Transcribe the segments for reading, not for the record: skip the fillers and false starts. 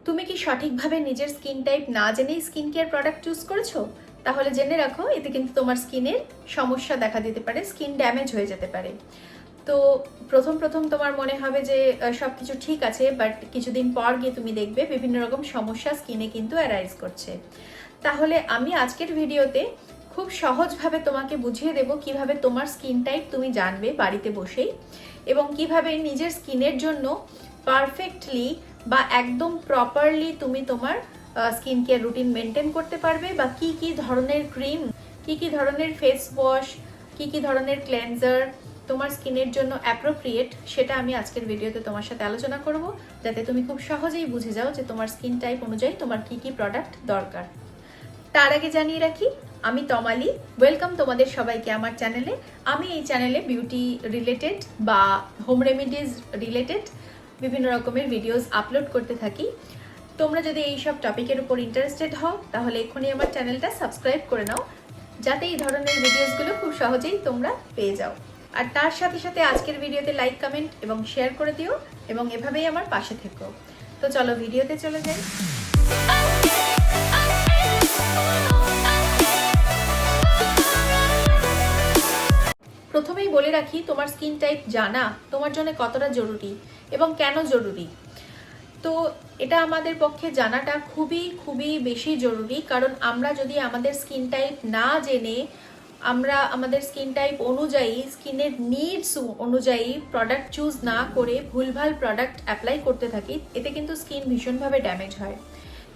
তুমি কি সঠিকভাবে নিজের স্কিন টাইপ না জেনেই স্কিন কেয়ার প্রোডাক্ট চুজ করেছো? তাহলে জেনে রাখো, এতে কিন্তু তোমার স্কিনের সমস্যা দেখা দিতে পারে, স্কিন ড্যামেজ হয়ে যেতে পারে। তো প্রথম প্রথম তোমার মনে হবে যে সবকিছু ঠিক আছে, বাট কিছুদিন পর গিয়ে তুমি দেখবে বিভিন্ন রকম সমস্যা স্কিনে কিন্তু অ্যারাইজ করছে। তাহলে আমি আজকের ভিডিওতে খুব সহজভাবে তোমাকে বুঝিয়ে দেব কিভাবে তোমার স্কিন টাইপ তুমি জানবে বাড়িতে বসেই, এবং কিভাবে নিজের স্কিনের জন্য পারফেক্টলি বা একদম প্রপারলি তুমি তোমার স্কিন কেয়ার রুটিন মেনটেন করতে পারবে, বা কি কি ধরনের ক্রিম, কি কি ধরনের ফেস ওয়াশ, কি কি ধরনের ক্লেনজার তোমার স্কিনের জন্য অ্যাপ্রোপ্রিয়েট, সেটা আমি আজকের ভিডিওতে তোমার সাথে আলোচনা করব, যাতে তুমি খুব সহজেই বুঝে যাও যে তোমার স্কিন টাইপ অনুযায়ী তোমার কি কি প্রোডাক্ট দরকার। তার আগে জানিয়ে রাখি, আমি তমালি, ওয়েলকাম তোমাদের সবাইকে আমার চ্যানেলে। আমি এই চ্যানেলে বিউটি রিলেটেড বা হোম রেমিডিজ রিলেটেড বিভিন্ন রকমের ভিডিওস আপলোড করতে থাকি। তোমরা যদি এইসব টপিকের উপর ইন্টারেস্টেড হও, তাহলে এক্ষুনি আমার চ্যানেলটা সাবস্ক্রাইব করে নাও, যাতে এই ধরনের ভিডিওসগুলো খুব সহজেই তোমরা পেয়ে যাও। আর তার সাথে সাথে আজকের ভিডিওতে লাইক, কমেন্ট এবং শেয়ার করে দিও, এবং এভাবেই আমার পাশে থেকো। তো চলো ভিডিওতে চলে যাই। প্রথমেই বলে রাখি, তোমার স্কিন টাইপ জানা তোমার জন্য কতটা জরুরি এবং কেন জরুরি। তো এটা আমাদের পক্ষে জানাটা খুবই খুবই বেশি জরুরি, কারণ আমরা যদি আমাদের স্কিন টাইপ না জেনে আমরা আমাদের স্কিন টাইপ অনুযায়ী, স্কিনের নিডস অনুযায়ী প্রোডাক্ট চুজ না করে ভুলভাল প্রোডাক্ট অ্যাপ্লাই করতে থাকি, এতে কিন্তু স্কিন ভীষণভাবে ড্যামেজ হয়।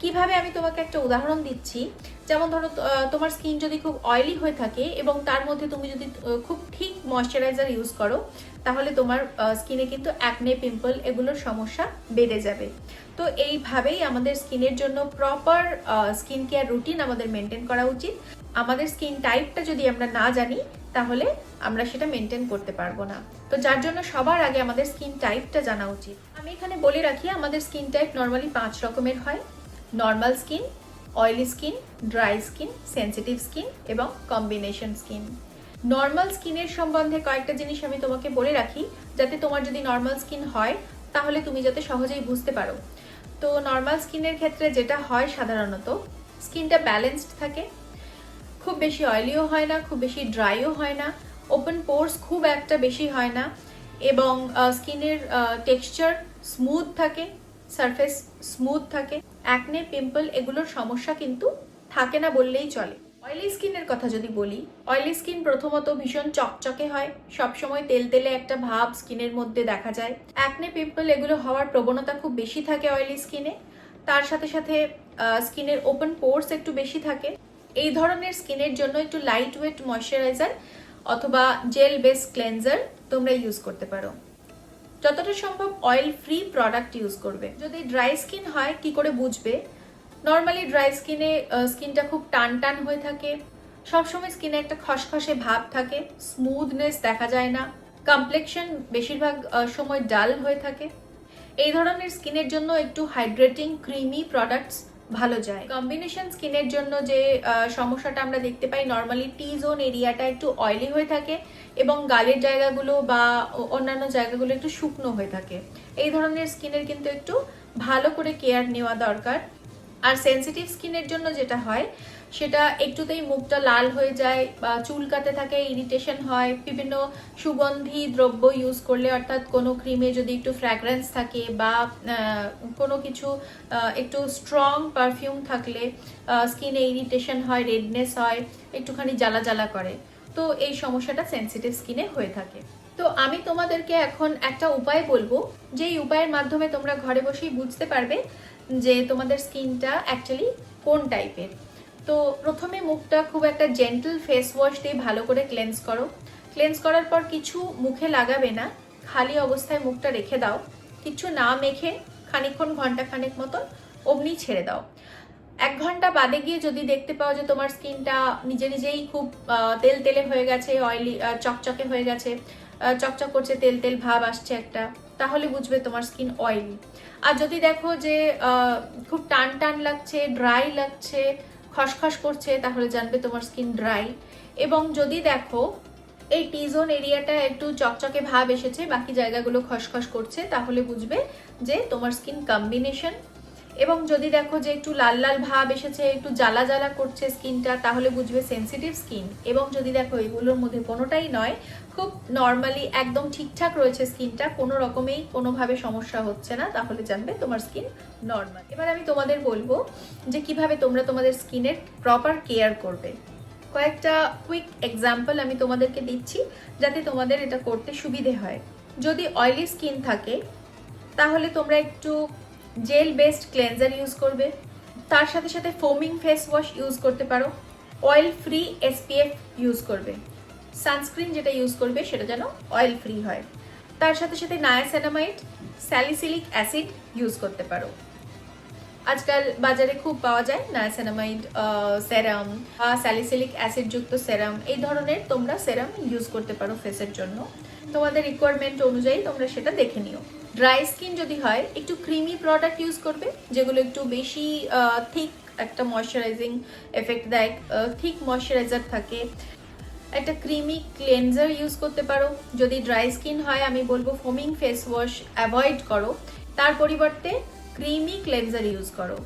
কিভাবে, আমি তোমাকে একটা উদাহরণ দিচ্ছি। যেমন ধরো, তোমার স্কিন যদি খুব অয়েলি হয়ে থাকে এবং তার মধ্যে তুমি যদি খুব ঠিক ময়শ্চারাইজার ইউজ করো, তাহলে তোমার স্কিনে কিন্তু অ্যাকনে, পিম্পল এগুলোর সমস্যা বেড়ে যাবে। তো এইভাবেই আমাদের স্কিনের জন্য প্রপার স্কিন কেয়ার রুটিন আমাদের মেনটেন করা উচিত। আমাদের স্কিন টাইপটা যদি আমরা না জানি, তাহলে আমরা সেটা মেনটেন করতে পারবো না। তো যার জন্য সবার আগে আমাদের স্কিন টাইপটা জানা উচিত। আমি এখানে বলে রাখি, আমাদের স্কিন টাইপ নর্মালি 5 রকমের হয়: normal skin, oily skin, dry skin, sensitive skin এবং কম্বিনেশন স্কিন। নর্মাল স্কিনের সম্বন্ধে কয়েকটা জিনিস আমি তোমাকে বলে রাখি, যাতে তোমার যদি নর্মাল স্কিন হয় তাহলে তুমি যাতে সহজেই বুঝতে পারো। তো নর্মাল স্কিনের ক্ষেত্রে যেটা হয়, সাধারণত স্কিনটা ব্যালেন্সড থাকে, খুব বেশি অয়েলিও হয় না, খুব বেশি ড্রাইও হয় না, ওপেন পোর্স খুব একটা বেশি হয় না, এবং স্কিনের টেক্সচার স্মুথ থাকে, সারফেস স্মুথ থাকে। অ্যাকনে, পিম্পল এগুলোর সমস্যা কিন্তু থাকে না বললেই চলে। অয়েলি স্কিনের কথা যদি বলি, অয়েলি স্কিন প্রথমত ভীষণ চকচকে হয়, সবসময় তেল তেলে একটা ভাব স্কিনের মধ্যে দেখা যায়। অ্যাকনে, পিম্পল এগুলো হওয়ার প্রবণতা খুব বেশি থাকে অয়েলি স্কিনে। তার সাথে সাথে স্কিনের ওপেন পোর্স একটু বেশি থাকে। এই ধরনের স্কিনের জন্য একটু লাইট ওয়েট ময়শ্চারাইজার অথবা জেল বেস ক্লেনজার তোমরা ইউজ করতে পারো। যতটা সম্ভব অয়েল ফ্রি প্রোডাক্ট ইউজ করবে। যদি ড্রাই স্কিন হয়, কি করে বুঝবে? নর্মালি ড্রাই স্কিনে স্কিনটা খুব টান টান হয়ে থাকে, সবসময় স্কিনে একটা খসখসে ভাব থাকে, স্মুথনেস দেখা যায় না, কমপ্লেকশন বেশিরভাগ সময় ডাল হয়ে থাকে। এই ধরনের স্কিনের জন্য একটু হাইড্রেটিং ক্রিমি প্রোডাক্টস ভালো যায়। কম্বিনেশন স্কিনের জন্য যে সমস্যাটা আমরা দেখতে পাই, নর্মালি টি জোন এরিয়াটা একটু অয়েলি হয়ে থাকে এবং গালের জায়গাগুলো বা অন্যান্য জায়গাগুলো একটু শুকনো হয়ে থাকে। এই ধরনের স্কিনের কিন্তু একটু ভালো করে কেয়ার নেওয়া দরকার। আর সেন্সিটিভ স্কিনের জন্য যেটা হয়, সেটা একটুতেই মুখটা লাল হয়ে যায় বা চুলকাতে থাকে, ইরিটেশন হয়। বিভিন্ন সুগন্ধি দ্রব্য ইউজ করলে, অর্থাৎ কোনো ক্রিমে যদি একটু ফ্র্যাগ্রেন্স থাকে বা কোনো কিছু একটু স্ট্রং পারফিউম থাকলে স্কিনে ইরিটেশন হয়, রেডনেস হয়, একটুখানি জ্বালা জ্বালা করে। তো এই সমস্যাটা সেন্সিটিভ স্কিনে হয়ে থাকে। তো আমি তোমাদেরকে এখন একটা উপায় বলবো, যেই উপায়ের মাধ্যমে তোমরা ঘরে বসেই বুঝতে পারবে যে তোমাদের স্কিনটা অ্যাকচুয়ালি কোন টাইপের। তো প্রথমে মুখটা খুব একটা জেন্টল ফেস ওয়াশ দিয়ে ভালো করে ক্লেন্স করো। ক্লেন্স করার পর কিছু মুখে লাগাবে না, খালি অবস্থায় মুখটা রেখে দাও, কিছু না মেখে খানিকক্ষণ, ঘন্টা খানেক মতো অমনি ছেড়ে দাও। 1 ঘন্টা বাদে গিয়ে যদি দেখতে পাও যে তোমার স্কিনটা নিজে নিজেই খুব তেল তেলে হয়ে গেছে, অয়েলি চকচকে হয়ে গেছে, চকচক করছে, তেল তেল ভাব আসছে একটা, তাহলে বুঝবে তোমার স্কিন অয়েলি। আর যদি দেখো যে খুব টান টান লাগছে, ড্রাই লাগছে, খসখস করছে, তাহলে জানবে তোমার স্কিন ড্রাই। এবং যদি দেখো এই টি জোন এরিয়াটা একটু চকচকে ভাব এসেছে, বাকি জায়গাগুলো খসখস করছে, তাহলে বুঝবে যে তোমার স্কিন কম্বিনেশন। এবং যদি দেখো যে একটু লাল লাল ভাব এসেছে, একটু জ্বালা জ্বালা করছে স্কিনটা, তাহলে বুঝবে সেনসিটিভ স্কিন। এবং যদি দেখো এগুলোর মধ্যে কোনোটাই নয়, খুব নর্মালি একদম ঠিকঠাক রয়েছে স্কিনটা, কোনো রকমেই কোনোভাবে সমস্যা হচ্ছে না, তাহলে জানবে তোমার স্কিন নর্মাল। এবার আমি তোমাদের বলবো যে কিভাবে তোমরা তোমাদের স্কিনের প্রপার কেয়ার করবে। কয়েকটা কুইক এক্সাম্পল আমি তোমাদেরকে দিচ্ছি যাতে তোমাদের এটা করতে সুবিধে হয়। যদি অয়েলি স্কিন থাকে তাহলে তোমরা একটু জেল বেসড ক্লেনজার ইউজ করবে, তার সাথে সাথে ফোমিং ফেস ওয়াশ ইউজ করতে পারো, অয়েল ফ্রি SPF ইউজ করবে, সানস্ক্রিন যেটা ইউজ করবে সেটা যেন অয়েল ফ্রি হয়, তার সাথে সাথে নায়াসিনামাইড, স্যালিসিলিক অ্যাসিড ইউজ করতে পারো। আজকাল বাজারে খুব পাওয়া যায় নায়াসিনামাইড সেরাম বা স্যালিসিলিক অ্যাসিড যুক্ত সেরাম, এই ধরনের তোমরা সেরাম ইউজ করতে পারো ফেসের জন্য। তোমাদের রিকোয়ারমেন্ট অনুযায়ী তোমরা সেটা দেখে নিও। ড্রাই স্কিন যদি হয় একটু ক্রিমি প্রোডাক্ট ইউজ করবে, যেগুলো একটু বেশি থিক একটা ময়শ্চারাইজিং এফেক্ট দেয়, থিক ময়শ্চারাইজার থাকে। একটা ক্রিমি ক্লেনজার ইউজ করতে পারো। যদি ড্রাই স্কিন হয় আমি বলবো ফোমিং ফেস ওয়াশ অ্যাভয়েড করো, তার পরিবর্তে ক্রিমি ক্লেনজার ইউজ করো।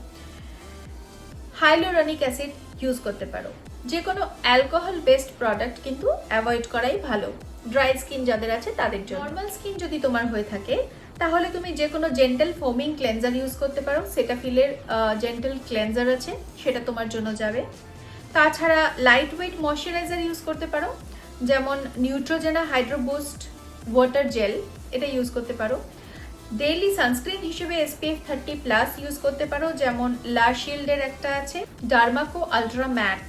হাইলোরনিক অ্যাসিড ইউজ করতে পারো। যে কোনো অ্যালকোহল বেসড প্রোডাক্ট কিন্তু অ্যাভয়েড করাই ভালো ড্রাই স্কিন যাদের আছে তাদের জন্য। নর্মাল স্কিন যদি তোমার হয়ে থাকে তাহলে তুমি যে কোনো জেন্টাল ফোমিং ক্লেনজার ইউজ করতে পারো। সেটাফিলের জেন্টাল ক্লেনজার আছে, সেটা তোমার জন্য যাবে। তাছাড়া লাইট ওয়েট ময়শ্চারাইজার ইউজ করতে পারো, যেমন নিউট্রোজেনা হাইড্রো বুস্ট ওয়াটার জেল, এটা ইউজ করতে পারো। ডেইলি সানস্ক্রিন হিসেবে SPF 30+ ইউজ করতে পারো, যেমন লা শিল্ডের একটা আছে, ডার্মাকো আলট্রা ম্যাট,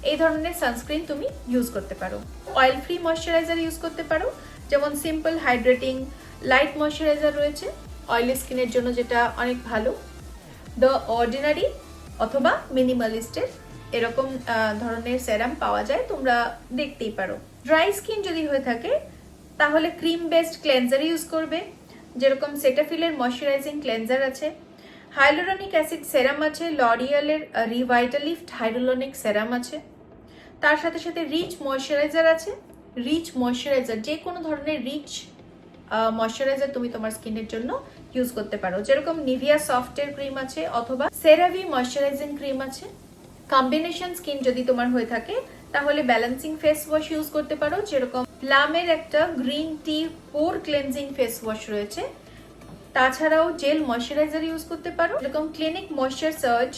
এই ধরনের সানস্ক্রিন তুমি ইউজ করতে পারো। অয়েল ফ্রি ময়শ্চারাইজার ইউজ করতে পারো, যেমন সিম্পল হাইড্রেটিং লাইট ময়শ্চারাইজার রয়েছে অয়েলি স্কিনের জন্য, যেটা অনেক ভালো। দ্য অর্ডিনারি অথবা মিনিমালিস্টের এরকম ধরনের সেরাম পাওয়া যায়, তোমরা দেখতেই পারো। ড্রাই স্কিন যদি হয়ে থাকে তাহলে ক্রিম বেসড ক্লেনজার ইউজ করবে, যেরকম সেটাফিলের ময়শ্চারাইজিং ক্লেনজার আছে, হাইলোরনিক অ্যাসিড সেরাম আছে, লরিয়ালের রিভাইটালিফট হাইড্রোলনিক সেরাম আছে, তার সাথে সাথে রিচ ময়শ্চারাইজার আছে। রিচ ময়শ্চারাইজার যে কোনো ধরনের রিচ ময়শ্চারাইজার তুমি তোমার স্কিনের জন্য ইউজ করতে পারো, যেরকম নিভিয়া সফটের ক্রিম আছে অথবা সেরাভি ময়শ্চারাইজিং ক্রিম আছে। কম্বিনেশন স্কিন যদি তোমার হয়ে থাকে তাহলে ব্যালেন্সিং ফেস ওয়াশ ইউজ করতে পারো, যেরকম প্লামের একটা green tea pore cleansing face wash রয়েছে। তাছাড়াও জেল ময়শ্চারাইজার ইউজ করতে পারো, যেরকম Clinique moisture surge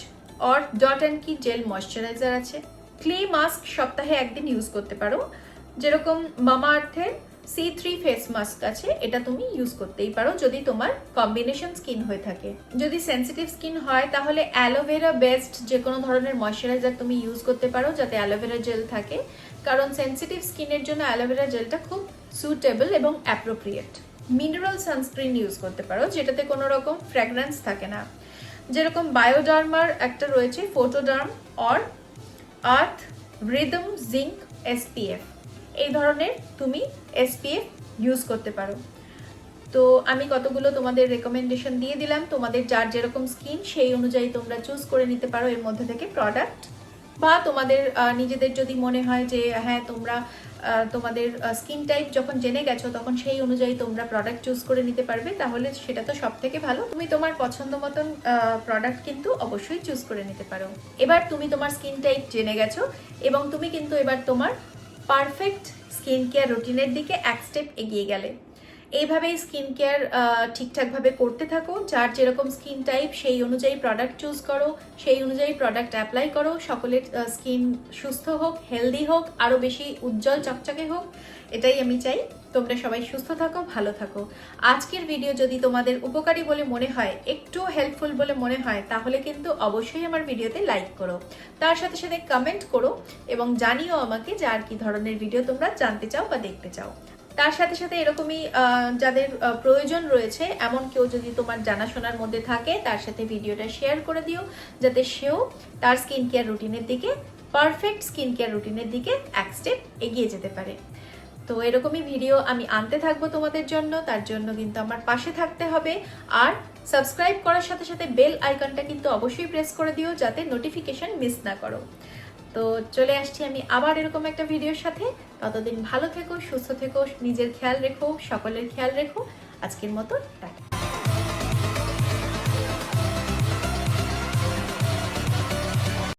or dot and key gel moisturiser আছে। ক্লে মাস্ক সপ্তাহে একদিন ইউজ করতে পারো, যেরকম মামা আর্থের C3 ফেস মাস্ক আছে, এটা তুমি ইউজ করতেই পারো যদি তোমার কম্বিনেশন স্কিন হয়ে থাকে। যদি সেনসিটিভ স্কিন হয় তাহলে অ্যালোভেরা বেসড যে কোনো ধরনের ময়শ্চারাইজার তুমি ইউজ করতে পারো যাতে অ্যালোভেরা জেল থাকে, কারণ সেনসিটিভ স্কিনের জন্য অ্যালোভেরা জেলটা খুব সুটেবল এবং অ্যাপ্রোপ্রিয়েট। মিনারেল সানস্ক্রিন ইউজ করতে পারো, যেটাতে কোনো রকম ফ্র্যাগরেন্স থাকে না, যেরকম বায়োডার্মার একটা রয়েছে photoderm or earth rhythm zinc SPF, এই ধরনের তুমি SPF ইউজ করতে পারো। তো আমি কতগুলো তোমাদের রেকমেন্ডেশন দিয়ে দিলাম, তোমাদের যার যেরকম স্কিন সেই অনুযায়ী তোমরা চুজ করে নিতে পারো এর মধ্যে থেকে প্রোডাক্ট, বা তোমাদের নিজেদের যদি মনে হয় যে হ্যাঁ তোমরা তোমাদের স্কিন টাইপ যখন জেনে গেছো তখন সেই অনুযায়ী তোমরা প্রোডাক্ট চুজ করে নিতে পারবে, তাহলে সেটা তো সব থেকে ভালো। তুমি তোমার পছন্দ মতন প্রোডাক্ট কিন্তু অবশ্যই চুজ করে নিতে পারো। এবার তুমি তোমার স্কিন টাইপ জেনে গেছো এবং তুমি কিন্তু এবার তোমার পারফেক্ট স্কিন কেয়ার রুটিনের দিকে এক স্টেপ এগিয়ে গেলে। এইভাবেই স্কিন কেয়ার ঠিকঠাকভাবে করতে থাকো, যার যেরকম স্কিন টাইপ সেই অনুযায়ী প্রোডাক্ট চুজ করো, সেই অনুযায়ী প্রোডাক্ট অ্যাপ্লাই করো। সকলের স্কিন সুস্থ হোক, হেলদি হোক, আরও বেশি উজ্জ্বল চকচকে হোক, এটাই আমি চাই। তোমরা সবাই সুস্থ থাকো, ভালো থাকো। আজকের ভিডিও যদি তোমাদের উপকারী বলে মনে হয়, একটু হেল্পফুল বলে মনে হয়, তাহলে কিন্তু অবশ্যই আমার ভিডিওতে লাইক করো, তার সাথে সাথে কমেন্ট করো এবং জানিও আমাকে যে আর কি ধরনের ভিডিও তোমরা জানতে চাও বা দেখতে চাও। তার সাথে সাথে এরকমই যাদের প্রয়োজন রয়েছে এমন কেউ যদি তোমার জানাশোনার মধ্যে থাকে তার সাথে ভিডিওটা শেয়ার করে দিও, যাতে সেও তার স্কিন কেয়ার রুটিনের দিকে, পারফেক্ট স্কিন কেয়ার রুটিনের দিকে এক স্টেপ এগিয়ে যেতে পারে। তো এরকমই ভিডিও আমি আনতে থাকবো তোমাদের জন্য, তার জন্য কিন্তু আমার পাশে থাকতে হবে। আর সাবস্ক্রাইব করার সাথে সাথে বেল আইকনটা কিন্তু অবশ্যই প্রেস করে দিও যাতে নোটিফিকেশন মিস না করো। তো চলে আসছি আমি আবার এরকম একটা ভিডিওর সাথে। ততদিন ভালো থেকো, সুস্থ থেকো, নিজের খেয়াল রেখো, সকলের খেয়াল রেখো। আজকের মতো টাটা।